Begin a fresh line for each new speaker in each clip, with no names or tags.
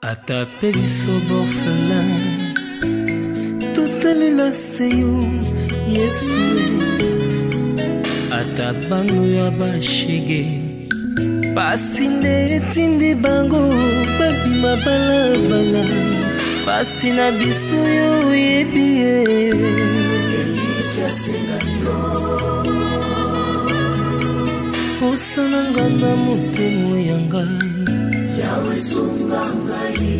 Atape biso borfelin totalela seyo Yesu atabanu ya bashege pasi nde etindi bango babima balabala pasi na biso yo yebi ye osananga na motemo ya ngai yawe sunga ngai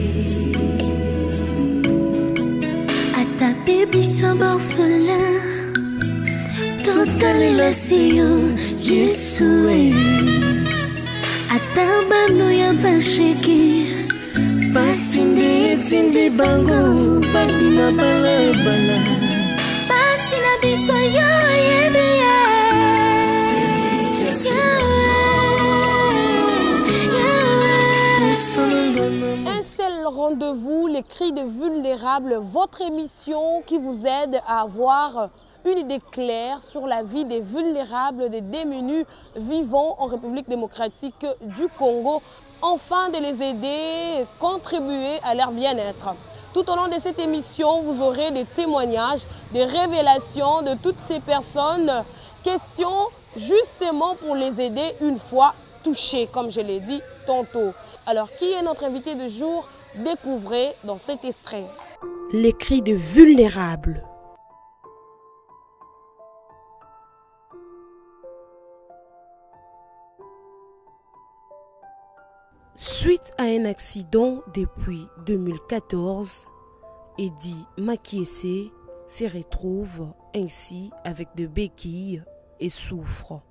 atape biso borfelin totalela seyo Yesu atabano ya basheki
pasi nde etindi bango babima balabala
pasi na biso yo yebi ye.
Rendez-vous, les cris des vulnérables, votre émission qui vous aide à avoir une idée claire sur la vie des vulnérables, des démunis vivant en République démocratique du Congo, afin de les aider, contribuer à leur bien-être. Tout au long de cette émission, vous aurez des témoignages, des révélations de toutes ces personnes, questions justement pour les aider une fois touchés, comme je l'ai dit tantôt. Alors, qui est notre invité de jour? Découvrez dans cet extrait.
Les cris de vulnérables. Suite à un accident depuis 2014, Eddie Makiese se retrouve ainsi avec des béquilles et souffre.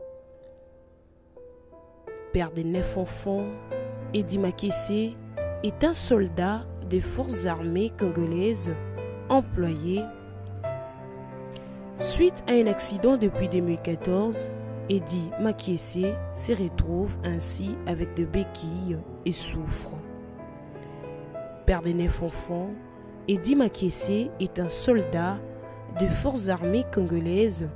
Père de 9 enfants, Eddie Makiese est un soldat des forces armées congolaises employé. Suite à un accident depuis 2014, Eddie Makiese se retrouve ainsi avec des béquilles et souffre. Père de 9 enfants, Eddie Makiese est un soldat des forces armées congolaises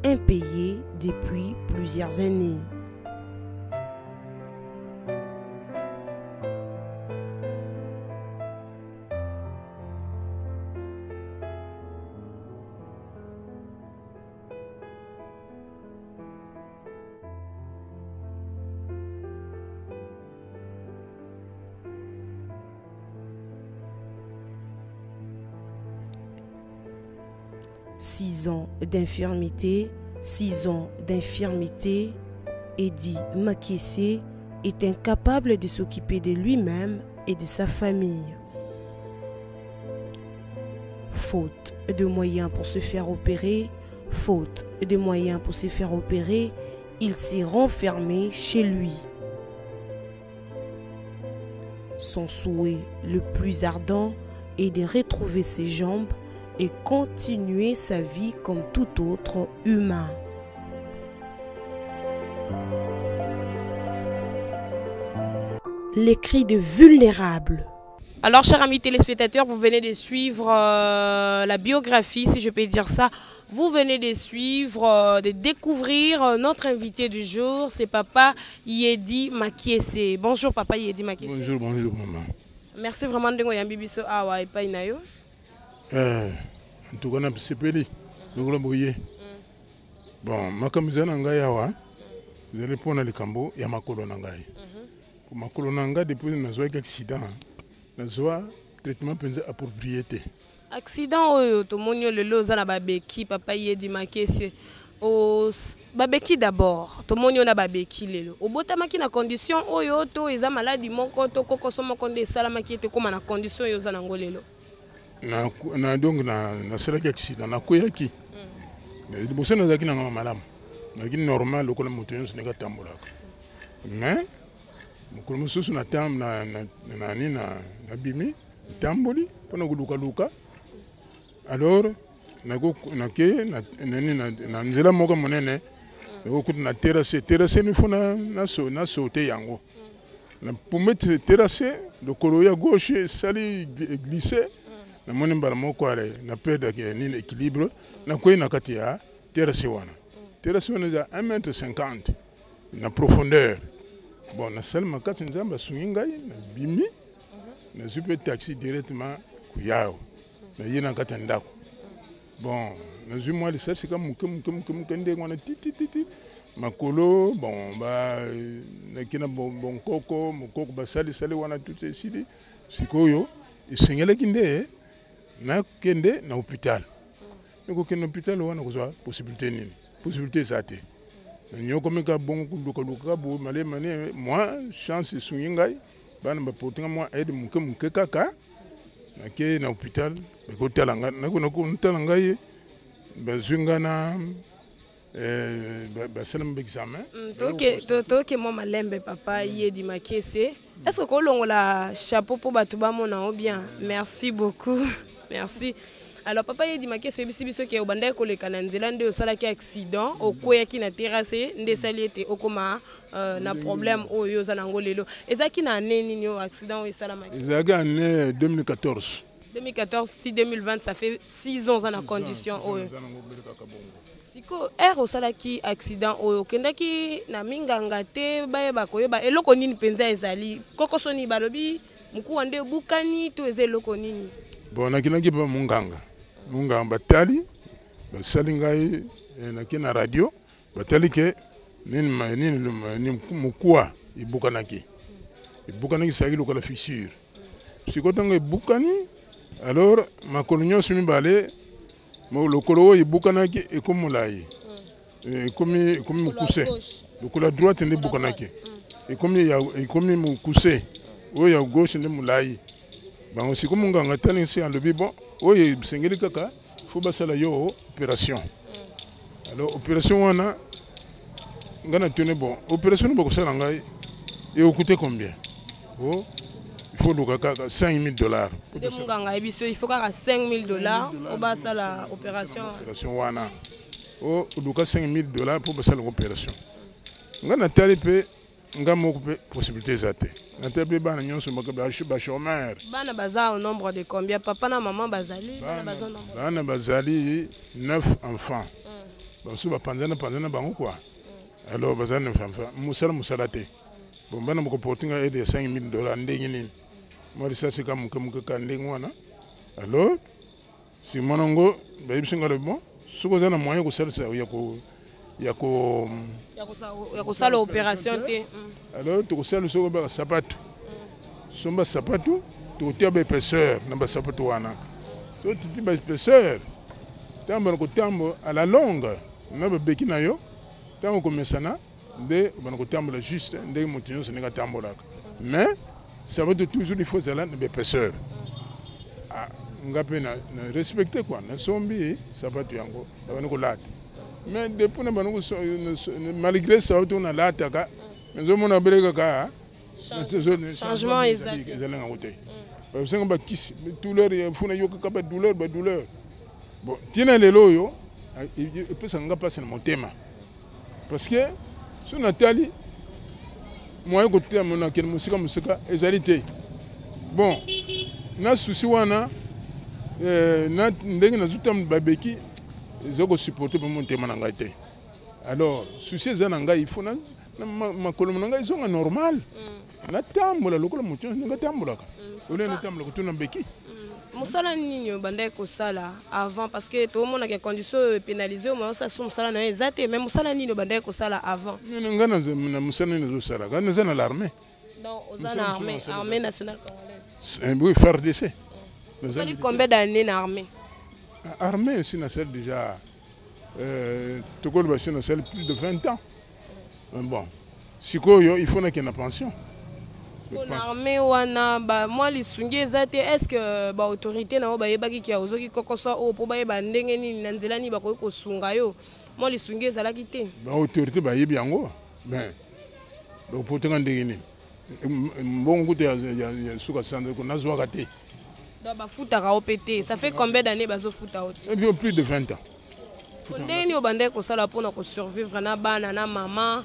impayé depuis plusieurs années. Six ans d'infirmité, Eddie Makiese est incapable de s'occuper de lui-même et de sa famille. Faute de moyens pour se faire opérer, il s'est renfermé chez lui. Son souhait le plus ardent est de retrouver ses jambes et continuer sa vie comme tout autre humain. Les cris de vulnérables.
Alors, chers amis téléspectateurs, vous venez de suivre la biographie, si je peux dire ça. Vous venez de suivre, de découvrir notre invité du jour, c'est Papa Eddie Makiese. Bonjour, Papa Eddie Makiese.
Bonjour, maman.
Merci vraiment de nous avoir biso awa et pas inayo.
En tout cas, on a sepeli. Donc, bon, ma camisane ngai awa. Vous allez prendre le cambo, il y a ma colonne ngai. Pour ma colonne ngai, depuis que j'ai eu un accident, j'ai eu un traitement approprié.
Accident oyo to monyo lelo za na babeki Papa Eddie Makiese. O babeki d'abord. To monyo na babeki lelo. O botamaki na condition oyo to eza maladie moko to kokoso moko nde salamaki te koma na condition oyo za na ngolelo.
Donc na salaki accident na koyaki liboso nazalaki nanga malamu nazalaki normal lokola moto nyonso ndenge atambolaka mais mokolo mosusu nabimi natamboli mpona kolukaluka alors nake na nzela moko monene nakokuta na terrasse nifo na saute yango na pume terrasse lokolo ya gauche esali glisse na moni mbala moko ale na perdre nini équilibre na koyi na kati ya terrasse wana za 1,50 m na profondeur bon na salle makati nzamba sungi ngai na bimi na super taxi directement kuyao na yena kata ndako bon na zui moi le ça c'est comme mukende ngona titi makolo bon ba na kina bon koko mukoko basali sali wana tout esidi sikoyo isengele kinde na kende na hôpital niko kende hôpital wana kozwa possibilité nini possibilité zate nyoko meka bon luka bo male moi chance sungingai bana ba potinga moi aide muke kaka na ke na hôpital ko talanga na ko talanga ba zungana basalam examen
toke mo malembe papa Yedi Makese. Est-ce que kolongola chapeau pour batuba mona bien? Merci beaucoup. Merci. Alors papa Yedi Makese biso ke obanda ko le kananzela nde osala ki accident okoya ki na terrasse nde saliete okoma na problème oyo za nangolelo ezaki na neni ni accident o esala maki
ezaki en 2014
si 2020 ça fait 6 ans en condition oyo siko er osalaki accident oyo kendaki na minganga te bayeba koyeba eloko nini penza ezali kokosoni balobi muku wande bukani to ezeloko nini
bon nakinaki ba munganga batali basali ngai nakina radio batali ke nini mukua ibukanaki saki lokola fissure siko tanga ibukani alors makolo nyonso mibale lokolo ibukanaki ekomulai ekomi mukuse lokola droite nde bukanaki ekomi mukuse oyo ya gauche nde mulai bango siko munganga tani si alobi bon oyo sengeli kaka faut basala yo opération alors opération wana ngana tene bon opération ne bokosala ngai et au coûté combien oh il faut donc $5 000
de munganga ebiso il faut kaka $5 000 au basala opération
wana oh donc $5 000 pour basala opération ngana tali pe ngamo couper possibilité zate na tebe bana nyonso makaba ba chômeur
bana baza au nombre de combien papa na maman bazali
bana bazali 9 enfants donc suba panzana bango quoi alors bazana 9 enfants musala te bon bana moko portinga aide $5 000 ndenge nini moi ça c'est comme ka ndenge wana alors si monongo ba yibsinga le bon suko zana moyen ko salsa ya
kusala opération te
alors tu kusala soko ba sapato somba sapato tu tia ba épaisseur na ba sapato wana to tu ba épaisseur tamba ko tambo à la longue na ba beki na yo tango ko mesana de ba ko tambo la juste de motinyo se nga tambo la mais ça veut toujours il faut zala na ba épaisseur ngape na respecter quoi na sombi sapato yango ba ko lata mais depuis malgré ça on a l'attaque mais on a brûlé ka
changement exact
parce que ba kisi douleur funa yo ka ba douleur bon tina lelo yo il peut s'enga passer na motema parce que sur Nathalie moi ko temo na ken musika ezalité bon na souci wana na ndenge na zutam babeki zoko supporter pour monter manangate alors souci za nanga il faut na makolo nanga izonga normal na tambola lokola moto nga tambola ka ole na tambola kutuna beki
musala nini banda ko sala avant parce que tout le monde a des conditions pénalisées mais ça sont musala na ezate mais musala nini banda ko sala avant
nga na musala nini zo sala ga na l'armée
donc aux armée nationale congolaise
oui FARDC
vous avez combien d'années dans l'armée
armée c'est na celle déjà tout le monde na celle plus de 20 ans bon sikoyo il faut na qu'il y ait une pension
l'armée wana ba moi lisungi ezate est-ce que ba autorité na ba yebaki ki ozoki kokoso o po ba yeba ndenge nini na nzela ni ba ko kosunga yo moi lisungi ezalaki te
ba autorité ba yebi yango mais donc pour tenga ndenge ni mbongo te ya suka sande ko nazwa te
donc ba futaka opété ça fait combien d'années bazo futa ote
plus de 20 ans
ndeni obande ko sala pona ko survivre na bana na maman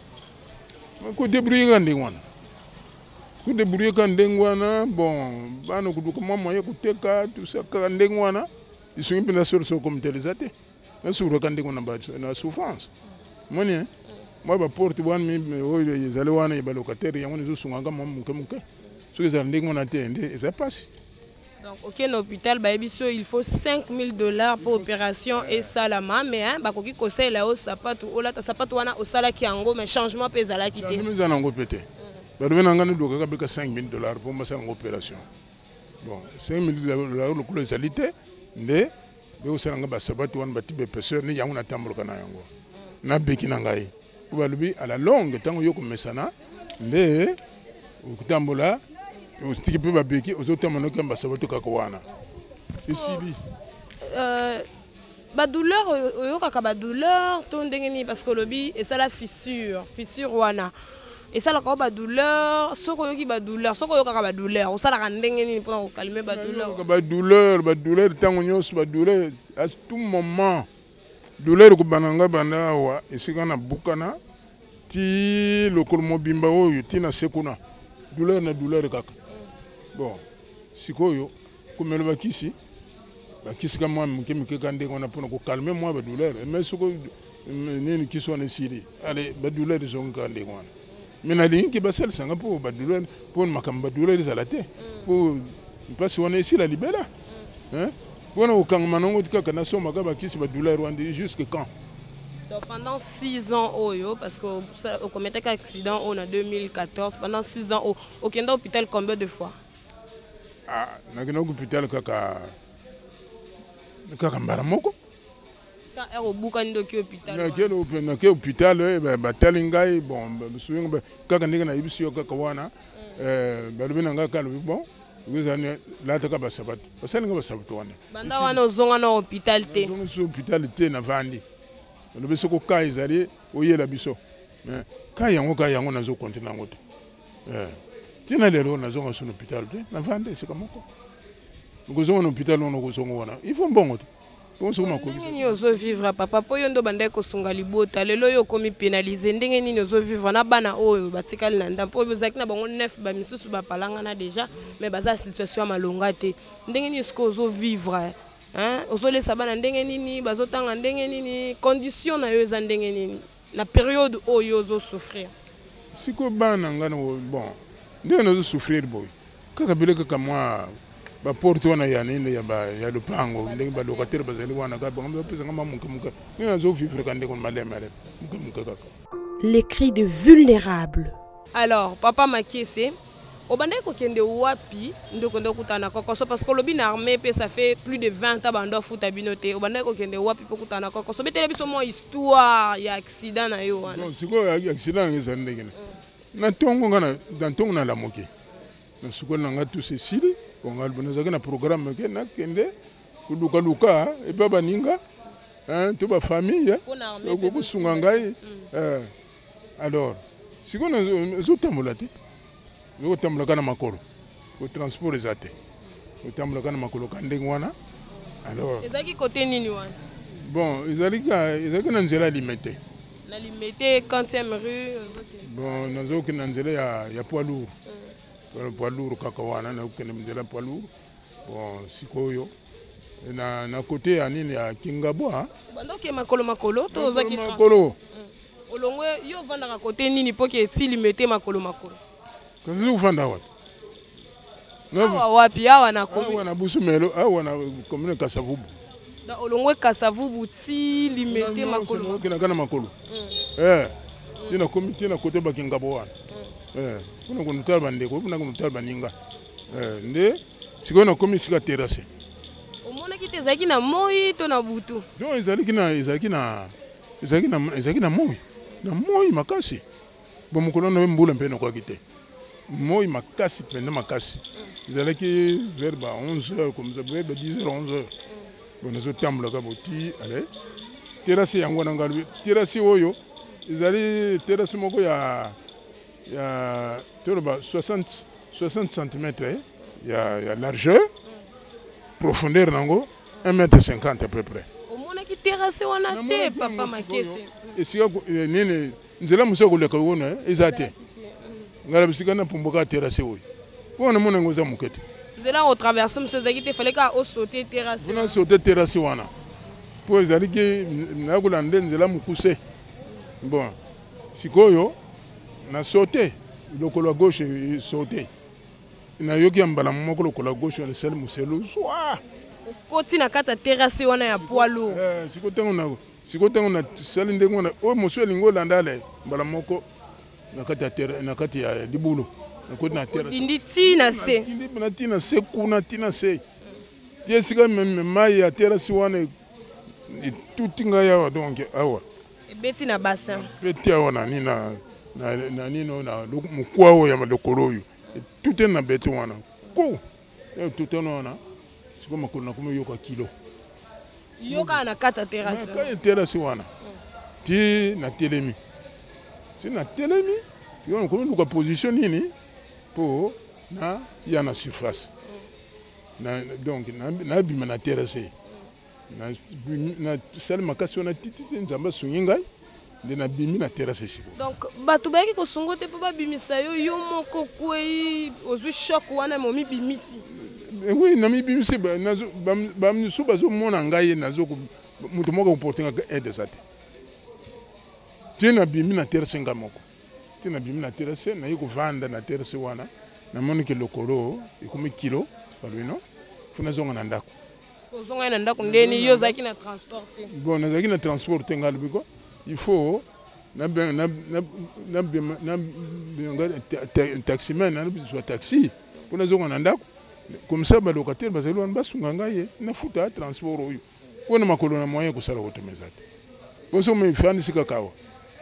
ko débrouiller ndenge wana ko débrouiller ndenge wana bon bana ko duka mama ya kuteka tout ça ka ndenge wana isungi pina solution comme telisate na suru ka ndenge wana ba na souffrance moni moi ba porte wan mi oyo ezale wana ba locataire yango nizo sunga mama muke ce que ça ndenge on a été ça passe.
Donc, ok, un hôpital, bah, il faut $5,000 pour opération et salama, mais hein, bah, qui conseille là au sapato, au la sapato wana au sala qui ango, mais changement pèse à la quitter.
Nous en avons pété. Bah, nous avons gagné $5,000 pour ma salle opération. Bon, $5,000 le coût de salité, mais au salanga bah sapato wana bati épaisseur ni yango na tambo kana yango. Na beki na ngai. Pour lui à la longue tant yo comme mesana, mais au tambola Tiki peut babeki aux autres monocs comme Basabato Kakwana. Ici,
douleur, douleur, ton dengeni parce que lobby et ça la fissure wana. Et ça la douleur, soko yoki douleur, soko yoka douleur, ou ça la dengeni pour calmer
douleur, douleur, tant nyos douleur à tout moment. Douleur ko bananga banda wa isikana bukana ti lokolmo bimba oyo tina sekuna. Douleur na douleur kaka. Bon, sikoyo, comme le bakisi, bakisi comme moi, on a pour calmer moi la douleur. Mais ce que qui sont ici, allez, la douleur ils ont gardé moi. Mais la ligne qui baisse, c'est pour la douleur, pour ma douleur ils allaient, pour parce qu'on est ici la libéra. Hein? Pour nous quand manon que quand nation ma bakisi la douleur jusque quand?
Donc pendant 6 ans, parce qu'au comité d'accident on a 2014, pendant 6 ans, au Kenda hôpital combien de fois?
Ah, nakina hôpital kaka mbaramoko.
Ka obuka ndoki hôpital.
Nakina hôpital batalingai bon suinga kaka ndinga na ibisio kaka wana balubina ngaka bon ngizane la taka basabato. Basalinga basabato wana.
Banda wana ozonga na hôpital te.
Zonga hôpital te na vandi. Le biso ko kai zali oyela biso. Kai yango nazo continue ngoto. Tina lero nazonga sur l'hôpital na vande c'est comme quoi nous sommes en hôpital on nous sommes wana il faut bon on se ma ko
ndenge ozo vivre papa po yo ndo banda ko sunga libota lelo yo komi pénaliser ndenge nini ozo vivre na bana oyo batikali na ndampo bozaki na bango 9 ba misusu ba palanga na déjà mais baza situation malonga te ndenge nini sko ozo vivre hein ozo lesa bana ndenge nini bazotanga ndenge nini condition na yo za ndenge nini na période oyo ozo souffrir
siko bana ngana bon ndenge nazo souffrir boy kaka bile kaka moi ba porte wana ya nini ya lupango ndenge ba locataire bazali wana ka bango pesa ngama muka ni nazo vivre kande kon malema muka kaka.
Les cris de vulnérables.
Alors papa Makiese obandai ko kende wapi ndoko ndo kutana kokoso parce que lobi na armée pe ça fait plus de 20 ans bando futa binote obandai ko kende wapi po kutana kokoso betele biso mo histoire ya accident na yo wana.
Non siko ya accident ngeza ndenge na tongo ngana dans tongo na la moke na sukol na ngatu Cécile bongal bonazaka na programme ke na kende kuluka luka e baba ninga hein to ba famille ko kusunga ngai alors siko na zotambola te zotambola kana makolo ko transport ezate zotambola kana makolo kandenge wana alors
ezaki côté nini wana
bon ezalika na nzela limité
na limité 40e rue
bon nazoki na nzela ya poids lourd poids lourd kaka wana na ukene nzela poids lourd bon sikoyo na côté ya nini ya Kingabwa
bandoke makolo to ozaki
makolo
olongwe yo vanda ka côté nini poke ti limité makolo
kazi ufanda wapi
wapi awa na komi
awa na Busumelo awa na commune Kasavubu
da olongwe Kasavubu ti limité makolo
kina kana makolo tina comité na côté ba Kingabwa kuna kunutala bandeko kuna kunutala baninga nde siko na komi sika terrasse
omona kite zaki na moi to na butu
donc ezalaki na moi makasi bon mukolo na mbula mpe na kwa kite moi makasi pende makasi ezalaki vers 11h comme ça vers 10h 11h bon nazo tambula ka boti allez terrasse yango na ngalbi terrasse oyo ezali terrasse moko ya 60 cm ya largeur profondeur nango 1,50 m à peu près
omona ki terrasse wana te papa Makese
esika nene nzela muso koleka wona ezate ngala bisika na pumboka terrasse oyo pona mona ngoza mukete
nzela o traverser monsieur zaki te fallait ka o sauter terrasse
on a sauté terrasse wana po ezali ki na kolanda nzela mukuse bon sikoyo na sauté lokolo à gauche sauté na yoki mbala moko lokola gauche on sel muselu swa
koti na kata terrasse wana ya poalo
siko tango na sali ndengo na o monsieur lingo landale mbala moko na kati ya dibulo na koti na terrasse
dindi tina se
na tina se kuna tina se tie sika mai ya terrasse wana tout nga ya donc awa
beti na bassin
beti awa na nina na nino na mukwa oyo ya malokolo oyo tout na beti wana ko tout wana siko makolo na kuma yoka kilo
yoka na kata terrasse
ka terrasse wana ti na telemi ti na telemi ti on ko luka position nini po na ya na surface na donc na bima na terrasse na sel makasi wana titi nzamba sunginga de na bimi na terrasse siko
donc bato bayaki kosungo te po babimisa yo moko kwei ozwi choc wana momi bimisi
oui na mi bimisi ba mnisu bazo mona ngai nazo mutu moko porter aide ça tina bimi na terrasse ngamoko tina bimi na terrasse na yiko vanda na terrasse wana na moni ke lokolo ikomi kilo palwino funa zonga na ndako
zonga na ndako ndeni yo zaki na transporter
bon na zaki na transporter ngal biko il faut na taximan na soit taxi pour zonga na ndako comme ça ba locataire bazalo on basunga ngai na futa transport oyo pona makolo na moyen ko sala automezate boso me fani sika kawa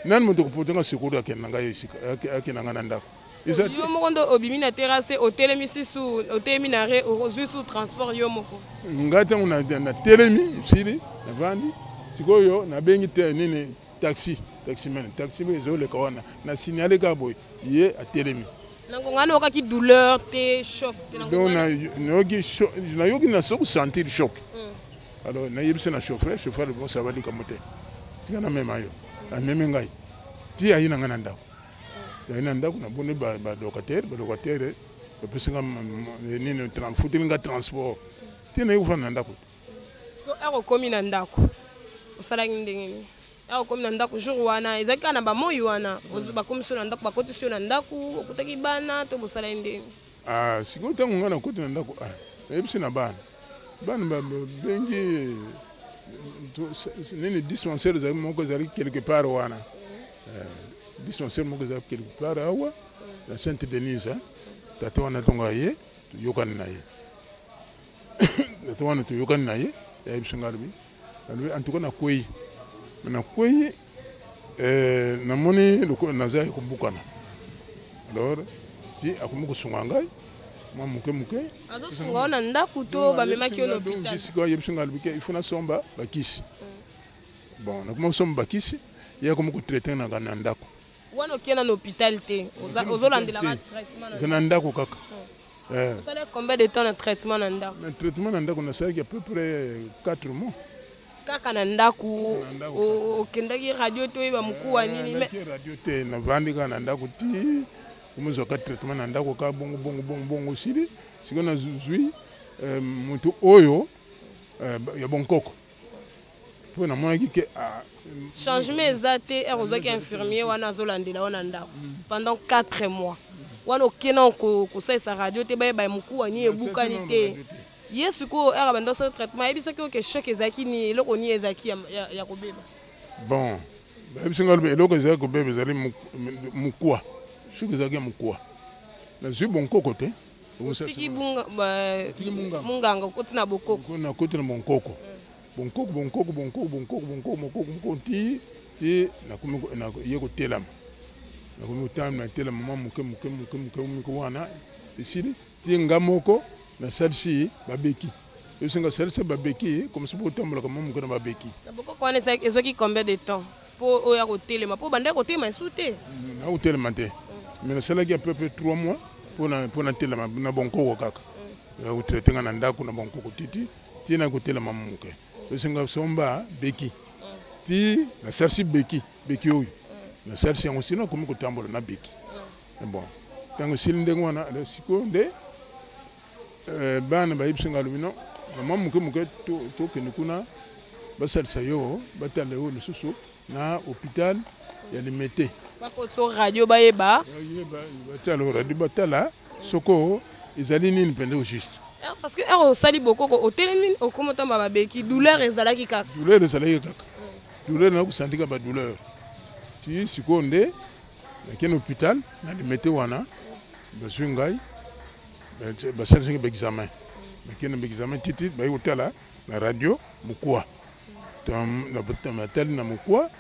nan mo to potenga sekuru akena ngai sika akena ngana ndako
yo moko ndo obimi na terrasse hotelemi sisu hotelemi na re ozwi sous transport yo moko
ngata na telemi sili na vandi sikoyo na bengi te nini taximan taxi bezo le kawana na signaler ka boy ye a telemi
ngana okaki douleur te choc
donc na yoki na so sentir choc alors na yebse na chauffeur bon ça va dire comme te tika na même ayo a même ngai ti ayi na ngana ndako ya ina ndako na boni ba locataire ba pesinga nini futinga transport ti na yufa na ndako
so ero komi na ndako osala ndenge ya komi na ndako jour wana ezaki na bamoyi wana bakomi so na ndako bakoti so na ndako okutaki bana to bosala ndenge
siko tango ngana koti na ndako ebisi na bana bengi nini dispensaire za moko zali quelque part wana dispensaire moko zali quelque part awa la Sainte Denise tata wana tonga ye yokana na ye tata wana to yokana na ye ya ebisi ngalbi en tout cas na kwei na moni loko nazai kubukana alors ti akumu kusunga ngai mwa muke
azo sunga na ndako to bamemaki yo l'hôpital
siko yebsunga lbike ifuna somba bakisi bon nakuma somba bakisi ya kumu ku traiter na kana ndako
wana okena na hôpital te ozolandela ba traitement
na ndako kaka
ça fait combien de temps de traitement na ndako
na traitement na ndako na ça à peu près 4 mois
kaka na ndako okendaki radio to yeba mukuu wa nini
mais radio te na vandika na ndako ti umuzo ka traitement na ndako ka bongo sili siko na zui mutu oyo ya bonkoko po na mona ki ke
changement ezate erozaki infirmier wana azolandela wana ndako pendant 4 mois wana okena ko sa radio te ba mukuu wa nini ebukani te yesu ko era bando so traitement ebisa ko ke choc ezaki ni eloko ni ezaki ya kobeba
bon ebisinga be eloko ezaki kobeba ezali mukwa choc ezaki mukwa na zui bonkoko te
siki munganga koti na bokoko
na koti na bonkoko ti na kumi na ye ko telama na kumi tam na telama mama muke wana isili ti ngamoko na salsi babeki yosinga salsi babeki comme ça pour tomber comme muke na babeki
na bokoko wana ezoki combien de temps po oya ko telema po bande ko telema sute
na ko telema te mais na salaki à peu près 3 mois pour na telema na bonkoko kaka ya ko traiter na ndako na bonkoko titi ti na ko telema muke yosinga somba beki ti na salsi beki oyo na salsi yango sino komi kotambola na beki bon tango sili ndenge wana ale siko nde bana bayibisinga lubino mama muke tokende kuna basalisa yo batala yo lisusu na hôpital ya Limete
bakoto radio bayeba
batala radio batala soko ezali nini pende juste
parce que au sali beaucoup au télémine au comment ba beki douleur ezalaki kaka
douleur ezalaki kaka douleur na kusantika ba douleur si sikonde nakene hôpital na limete wana bazwi ngai basalisi ba examen nakene ba examen titi ba yotala na radio mukwa na batamata na mukwa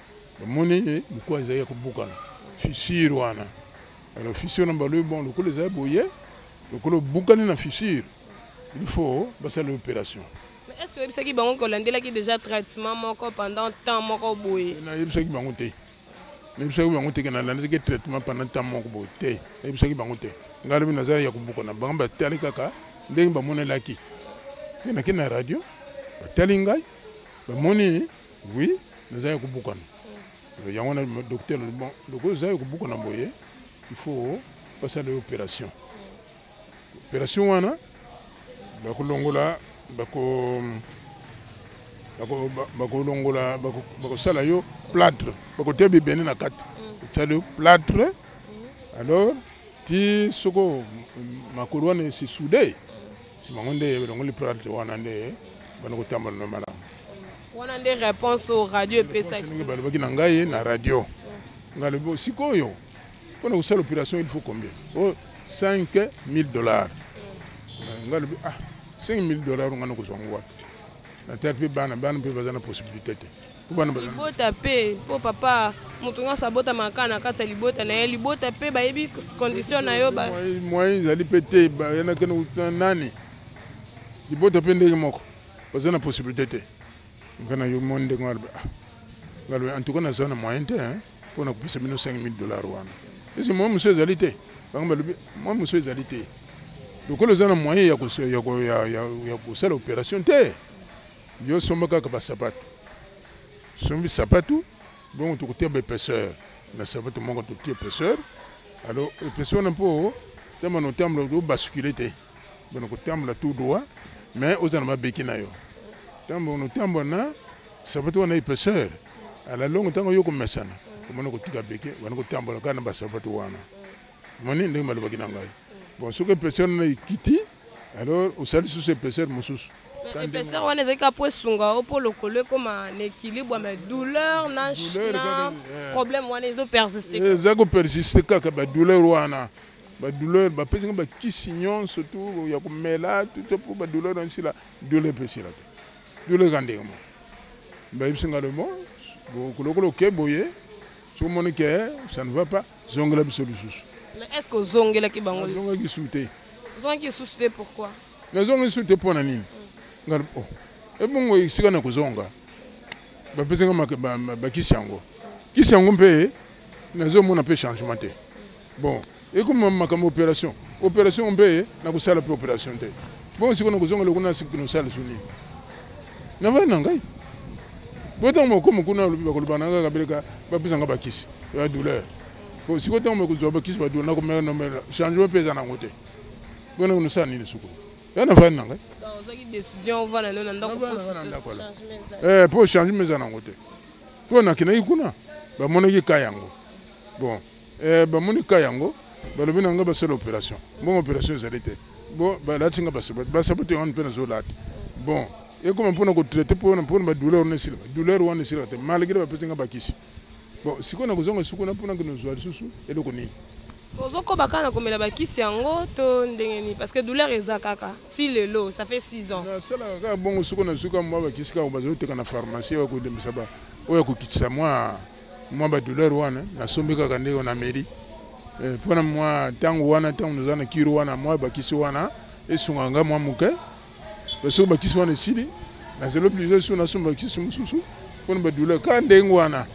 bamoni mukwa ezalaki kubukana fissure wana alors fissure na balo bon le les a boyé le bukani na fissure il faut passer l'opération.
Mais est-ce que c'est qui bango kolandela qui déjà traitement moko pendant temps moko boyé
na yebisa ki bango te na yebisa ki bango te kana landisa ki traitement pendant temps moko boyé te na yebisa ki bango te ngalo bina za ya kubukana bango ba tali kaka ndenge ba monela ki na kina radio ba tali ngai ba moni oui na za ya kubukana yango na docteur bon le za ya kubukana boyé il faut passer l'opération. Opération wana bako longola bako sala yo plâtre bako tebi bene na kati sala plâtre alors ti soko makolo wana si soudé si mangonde longoli plâtre wana nde bana ko tambala no mala
wana nde réponse au radio pesa
ki bana baki na ngai na radio ngale bo sikoyo pour nous faire l'opération il faut combien? Oh, $5,000. Ah, $5,000 on a besoin de quoi? La terre peut ban peut besoin de possibilité.
Libota pe po papa mutunga sabota makana kasa libota na libota pe ba yebi condition na yo ba
moi ils pété ba yana kana nani libota pe ndenge moko besoin de possibilité. Ngana yo monde ngalo en tout cas na zone moyen hein pour nous pousser $5,000 wana. C'est moi monsieur Zalité. Moi monsieur Zalité. Donc les gens ont moyen il y a l'opération té. Yo somba ka ba sapato. Sombi sapato bon tout côté épaisseur. Na sapato mon tout épaisseur. Alors épaisseur un peu tellement no terme do basculer té. Bon ko terme la tout droit mais aux en ma bekina yo. Tambo no terme na sapato na épaisseur. À la longue tango yo ko mesana. Comment on tika beke wana ko tambola kana basabato wana moni ndenge malo bakina ngai bon ce que personne na kiti alors au salut sous ces personnes mususu
épaisseur wana ezaka po sunga opo lokolo comme un équilibre mais douleur na problème wana ezo persister
ezako persister kaka ba douleur wana ba douleur ba pesi ba kisignon surtout ya ko mela tout pour ba douleur ainsi la douleur pesila douleur gande mo ba ibsinga le mo lokolo ke boye. Tout le monde qui est, ça ne va pas. Zongla bisolusus.
Mais est-ce que zongla qui bango?
Zongla qui souté.
Zongla qui souté pourquoi?
Mais zongla souté pour nani? Oh. Et bon, ici on a que zonga. Bah parce que ma kisango. Kisango paye. Mais on a pas changement té. Bon. Et comme ma comme opération. Opération on paye. Na ko sala opération té. Bon si on a que zonga le ko na sikino sala suni. Na va nangai. Botan mo comme kuna lu ba ko bananga ka beleka ba pisanga ba kisi ya douleur ko si ko tan mo ko zo ba kisi ba douleur na ko me no me changement pesa na ngote bona no sa ni suko ya na fa nanga
dans zaki décision va na no ndako
pour changer mes na ngote ko na kina ikuna ba mona ki kayango bon ba moni kayango ba lo binanga ba seule opération bon opération zalite bon ba la tinga ba sabote on pe na zo lat bon. Et comment on peut traiter pour une douleur, douleur ou malgré la personne qui est bon, si on a besoin de ce qu'on a pour nous jouer sous et le connaît.
Parce que douleur est zakaka. Si le lot, ça fait 6 ans.
Bon, ce qu'on a su comme moi, qui est en pharmacie, ou moi, douleur, na sombika kande en Amérique. Pour moi, tant nous en a kirouana, moi, bakisuana, et sunganga, moi, mouke. Parce que baki soit ici, na zelo plusieurs sur na somba qui sont sous pour ba douleur quand ndengwana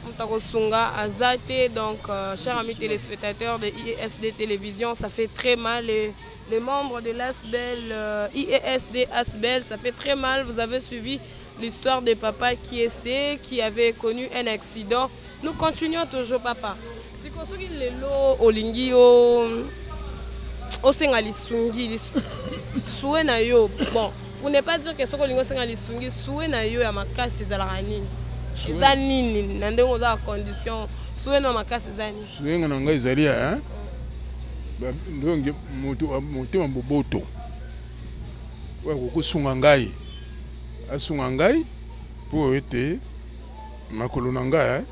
Mutako Sunga Azate donc chers amis téléspectateurs de IESD télévision, ça fait très mal les membres de l'ASBEL IESD ASBEL, ça fait très mal. Vous avez suivi l'histoire de papa qui avait connu un accident. Nous continuons toujours papa. C'est comme ça qu'il est là au lingio au sengali sungi soué na yo bon pour ne pas dire que ce que lingo sengali sungi soué na yo ya makasi za la nini za nini na ndenge za condition soué na makasi za nini
soué na ngai zalia hein ndonge motema boboto oyo kokosunga ngai asunga ngai mpo ete makolo na ngai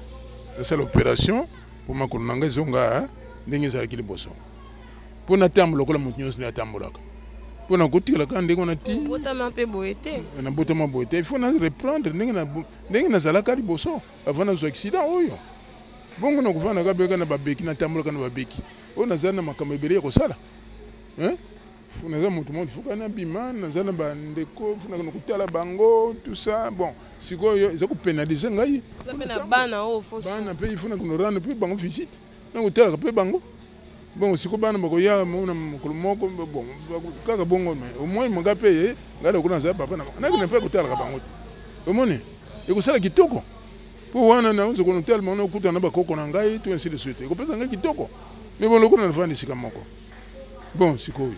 asala opération mpo makolo na ngai ezonga ndenge ezalaki liboso mpo natambola lokola moto nyonso nde atambolaka mpo nakotikalaka ndenge wana ti
nabotama mpe boye te
nabotama boye te il faut na reprendre ndenge nazalaka liboso avant nazwa accident oyo bongo nakofandaka beka na babeki natambolaka na babeki oyo nazala na makambo ebele ya kosala naza moto moto fuka nabima naza na bandeko funaka na kotala bango tout ça bon sikoyo eza kopénalize ngai bana mpe ifunaka norande mpe bango visite nakotalaka mpe bango bon siko bana bakoya na mokolo moko bon kaka bongo au moins manga mpe ngai lokola nazala papa na bango nakina mpe kotalaka bango te omoni ekosala kitoko mpo wana naoza konotala bango nakokutana na bakoko na ngai to ainsi de suite ekopesa ngai kitoko mais bon lokola nafandi sika moko bon sikoyo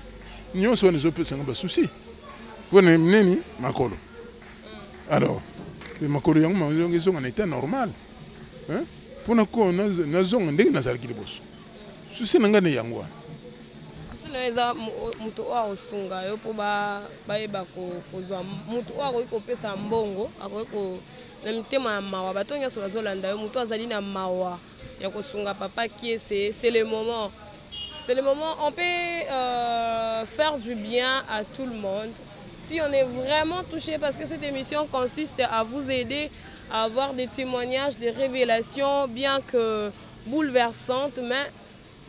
nyonso wana ezopesanga basusi wana nini makolo alors makolo yango ezonga na état normal mpona ko nazonga ndenge nazalaki liboso susi na ngai ne yango wana
sino eza moto oyo akosunga yo mpo bayeba kozwa moto oyo akoki kopesa mbongo akoki na mitema ya mawa bato nyonso bazolanda yo moto azali na mawa ya kosunga papa Kiese. C'est le moment. C'est le moment, on peut faire du bien à tout le monde. Si on est vraiment touché, parce que cette émission consiste à vous aider à avoir des témoignages, des révélations, bien que bouleversantes, mais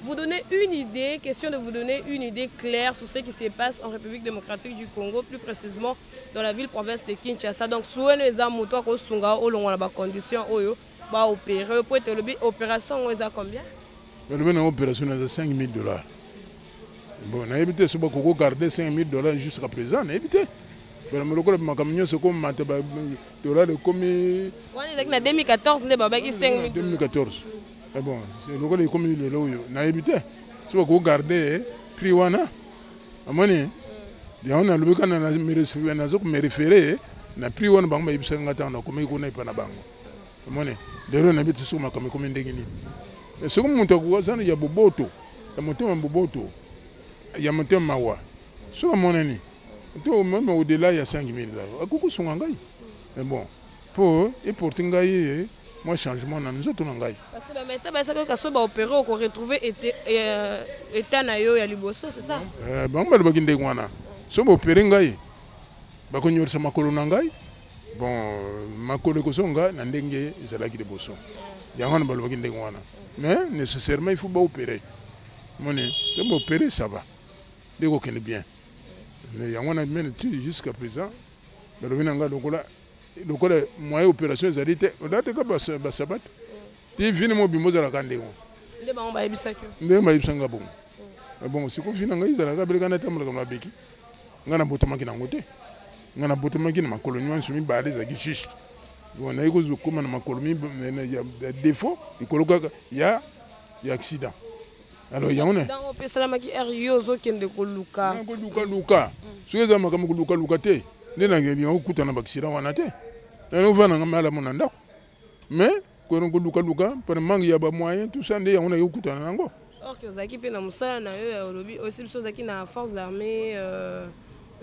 vous donner une idée, question de vous donner une idée claire sur ce qui se passe en République démocratique du Congo, plus précisément dans la ville-province de Kinshasa. Donc, souvent, les amis, toi, qui sont dans les conditions, bah opérer, pour être l'opération, on a combien?
L'opération est de $5 000. Bon, on a évité ce qu'on garder $5 000 jusqu'à présent, on a évité. Mais le camion, c'est comme $, comme.
En 2014, on a 5 000.
2014. Bon, c'est le comme il est là, on a évité. Ce qu'on garder, prix wana. À mon avis, on a le week-end, on a référé, on a pris one banque, on a comme il connaît pas la banque. À mon avis, d'ailleurs, on a habité sur ma comme ndengini. Ce que mon taouazan, il y a boboto, il y a mon boboto, il y a mon mawa. Sur mon ami, même au-delà, il y a 5 000 $. À coucou son engagé. Mais bon, pour et pour t'engager, moi, changement dans nous autres engagés.
Parce que le médecin, c'est que quand on opéré, on retrouve état nayo ya liboso, c'est ça?
Bon, on va le baginer guana. Si on opère engagé, bah qu'on y a ma colonne engagé. Bon, ma colonne kosonga, n'andenge, c'est là qui est bosso. Il y a un peu de guana. Mais nécessairement, il faut pas opérer. Si on opérer, ça va. Dès qu'on est bien. Mais il y a un peu jusqu'à présent. Mais le moyen d'opération, c'est arrêté. On a été capable de se battre. Tu viens de m'obéir à la candé. Bon, si on finit en Gaïs, la Gabriel Ganata, on a béki. On a botamaki dans le côté. On a botamaki dans ma colonie, on s'est mis balais à Gichis. On a eu comme ma colonie, il y a des défauts, il y a accident. Alors il y a un.
Dans le pays, c'est la magie Eriozo qui est de Koluka.
Luka. Si vous avez un Luka, té. Les gens qui ont coupé un accident, on a été. On va dans la monanda. Mais quand on a Luka, par manque il y a pas moyen, tout ça, on a eu coupé un ango.
Or que vous avez équipé dans Moussa, aussi les choses qui dans la force armée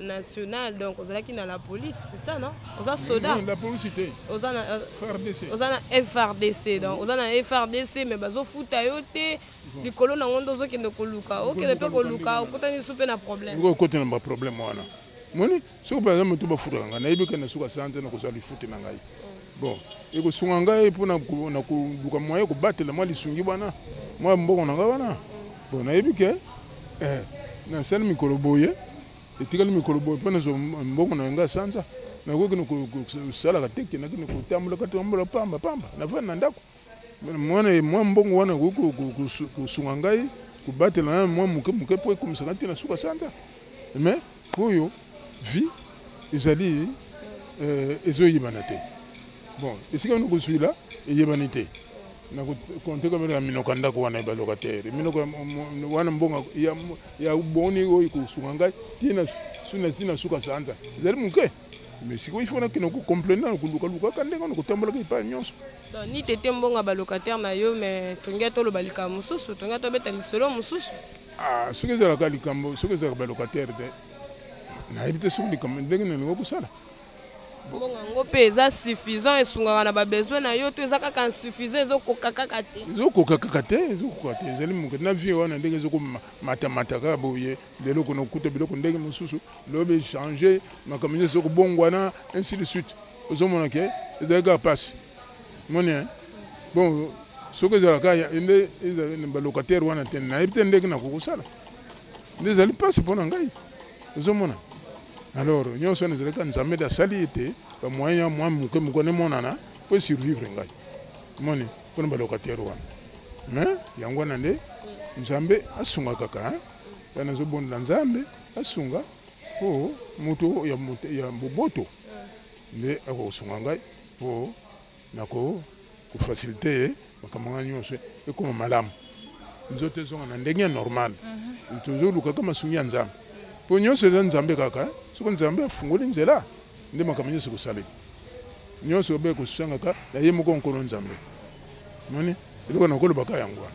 nationale, donc vous avez qui dans la police, c'est ça, non? Vous avez soda.
La police était.
Vous avez FRDC, donc vous avez FRDC, mais vous avez foutu à yoté, les colons ont deux qui ne Koluka. Ok, les peuples Koluka, vous avez un problème.
Vous avez un problème, voilà. Moni, si vous avez un peu de foudre, on a eu besoin de se concentrer dans le foot. Bon, et vous sont engagés pour nous moyen de battre le mal du Sungibana. Moi, bon, on a gagné. Bon, on a eu besoin de un seul micro-boye. Et tu as le micro-boye, on a un bon sansa. On a eu que salaire technique, on a eu que tambour, tambour, pamba, pamba. On a fait un d'accord. Moi, bon, on a eu que sont engagés pour battre le mal, moi, mouké pour comme ça, on a eu que santa. Mais pour eux, vie, ils allaient, ils ont humanité. Bon, et si on suit là, il y a humanité. On a compté comme un minokanda qui est un locataire. Il y a un bon niveau qui est souvent tina suka sanza. Zeri muke. Mais si il faut que nous comprenions que nous avons pas nyonso.
Ni tete mbonga ba locataire na yo mais tunga to lo balika mususu tunga to beta lisolo mususu.
Ce que c'est le cambo, ce que c'est le locataire, n'a évité ce que comme dès que nous avons ça.
Bon, pesa suffisant et sunga na ba besoin na yo to ezaka kan suffisant ezoko kakakate.
Ezoko kakakate, ezoko kakate. Ezali mu na vie wana ndenge ezoko matamata ka boye, lelo kono kuta biloko ndenge mususu, lobe changer, makamine ezoko bongwana ainsi de suite. Ozomona ke ezaka passe. Moni bon, ce que c'est le locataire wana ten na évité ndenge na kokosala. Ezali passe pona ngai. Ozomona. Alors, nous avons dit que sali était le moyen que nous connaissons pour survivre. Nous avons dit locataire. Mais il y a un peu nous avons asunga kaka. Nous avons bon nzambe asunga. Oh, moto ya boboto. Mais ako sunga ngai. Oh, nako ko faciliter makamanga nyose et comme malam. Nous autres sommes en ndenge normal. Toujours lukaka masunga nzambe. Pour nous c'est nzambe kaka. Ce qu'on a fungoli nzela ndi makamanye se kusale nyonso be kusanga ka ya yemo ko nkolo nzambe noni iloko na kolo baka yangwa.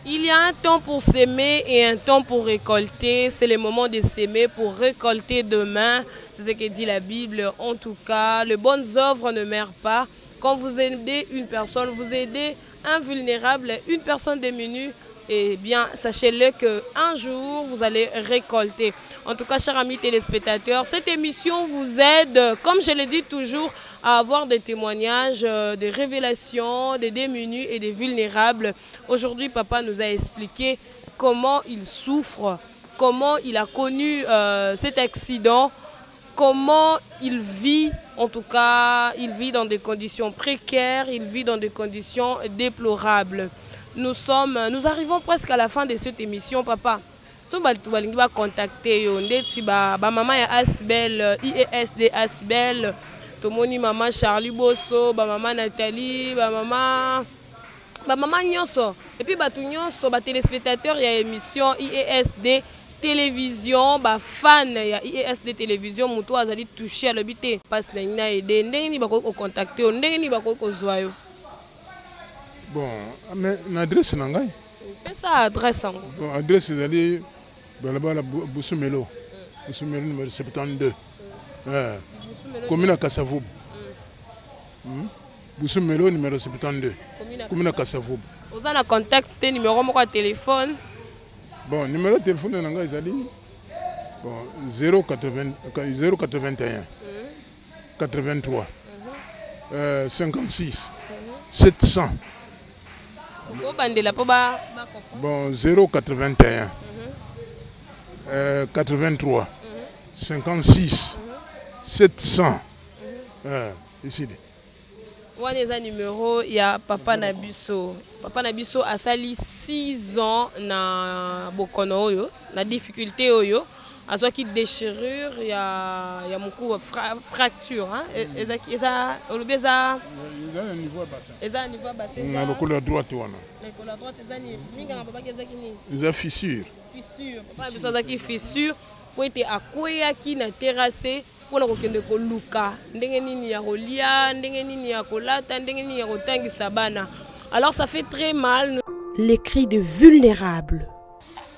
Il y a un temps pour s'aimer et un temps pour récolter. C'est le moment de s'aimer pour récolter demain. C'est ce que dit la Bible. En tout cas, les bonnes œuvres ne meurent pas. Quand vous aidez une personne, vous aidez un vulnérable, une personne démunie, eh bien, sachez-le qu'un jour, vous allez récolter. En tout cas, chers amis téléspectateurs, cette émission vous aide, comme je le dis toujours, à avoir des témoignages, des révélations, des démunis et des vulnérables. Aujourd'hui, papa nous a expliqué comment il souffre, comment il a connu cet accident, comment il vit. En tout cas, il vit dans des conditions précaires, il vit dans des conditions déplorables. Nous arrivons presque à la fin de cette émission, papa. Si vous voulez contacter maman ya Asbel, IESD Asbel, tomoni maman Charlie Bosso, maman Nathalie, maman Nyonso. Et puis batu Nyonso, téléspectateurs, il y a émission IESD télévision, fan ya IESD télévision, muto azali touché à l'habité. Parce que na aidé, ndenge ni bako contacter, ndenge ni bako kozwa yo.
Bon, mais l'adresse est là.
C'est ça, adresse.
Bon, l'adresse est allée là-bas, à Boussumelo. Boussumelo numéro 72. Commune à Kassavoub. Boussumelo numéro 72. Commune à Kassavoub.
Vous avez un contact, c'est numéro de téléphone.
Bon, numéro de téléphone est allé. Bon, 081 83 56 700. Bon, 081 83 56 700. Ici.
One est un numéro, il y a Papa Nabiso. Papa Nabiso a sali 6 ans na bokono oyo, na difficulté oyo. À soit qui déchirure, il y a beaucoup de fractures. Il y a un niveau bassin. Il y a un niveau bassin.
Il y a le couleur droite.
Le couleur droite,
il y a fissure.
Fissure. Papa Nabiso a fissure. Pour être accueilli na terrassé. Pour kokende ko luka ndenge nini ya kolia ndenge nini ya kolata ndenge nini ya kotangisa bana. Alors ça fait très mal.
Les cris de vulnérables.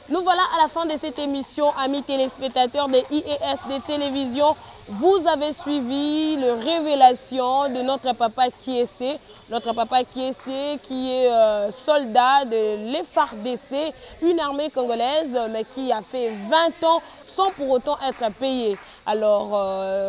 Nous voilà à la fin de cette émission, amis téléspectateurs de IESD Télévision. Vous avez suivi les révélations de notre papa Kiessé. Notre papa Kiessé qui est soldat de l'FARDC, une armée congolaise, mais qui a fait 20 ans sans pour autant être payé. Alors,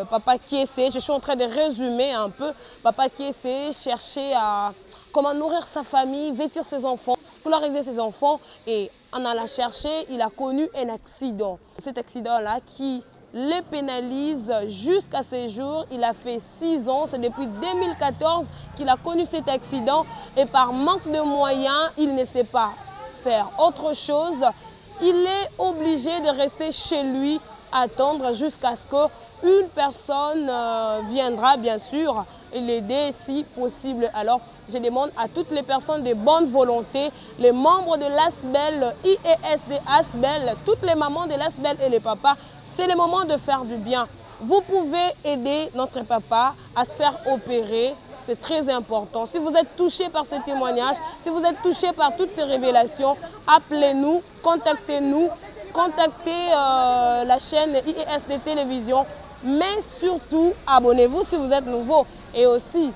papa Kiessé, je suis en train de résumer un peu. Papa Kiessé cherchait à comment nourrir sa famille, vêtir ses enfants, scolariser ses enfants. Et en allant chercher, il a connu un accident. Cet accident-là qui le pénalise jusqu'à ce jour. Il a fait 6 ans, c'est depuis 2014 qu'il a connu cet accident. Et par manque de moyens, il ne sait pas faire autre chose. Il est obligé de rester chez lui, attendre jusqu'à ce qu'une personne viendra, bien sûr, et l'aider si possible. Alors, je demande à toutes les personnes de bonne volonté, les membres de l'ASBEL, IESD ASBEL, toutes les mamans de l'ASBEL et les papas, c'est le moment de faire du bien. Vous pouvez aider notre papa à se faire opérer C'est très important. Si vous êtes touché par ces témoignages, si vous êtes touché par toutes ces révélations, appelez-nous, contactez-nous, contactez la chaîne IESD Télévision, mais surtout, abonnez-vous si vous êtes nouveau. Et aussi,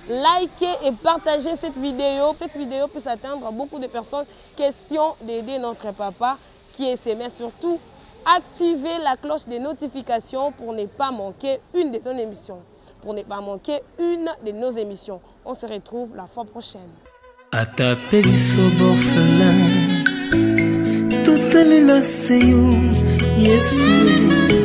likez et partagez cette vidéo. Cette vidéo puisse atteindre beaucoup de personnes. Question d'aider notre papa qui essaie, mais surtout, activez la cloche des notifications pour ne pas manquer une de son émission. Pour ne pas manquer une de nos émissions. On se retrouve la fois prochaine.
Tout est là, c'est Yesu.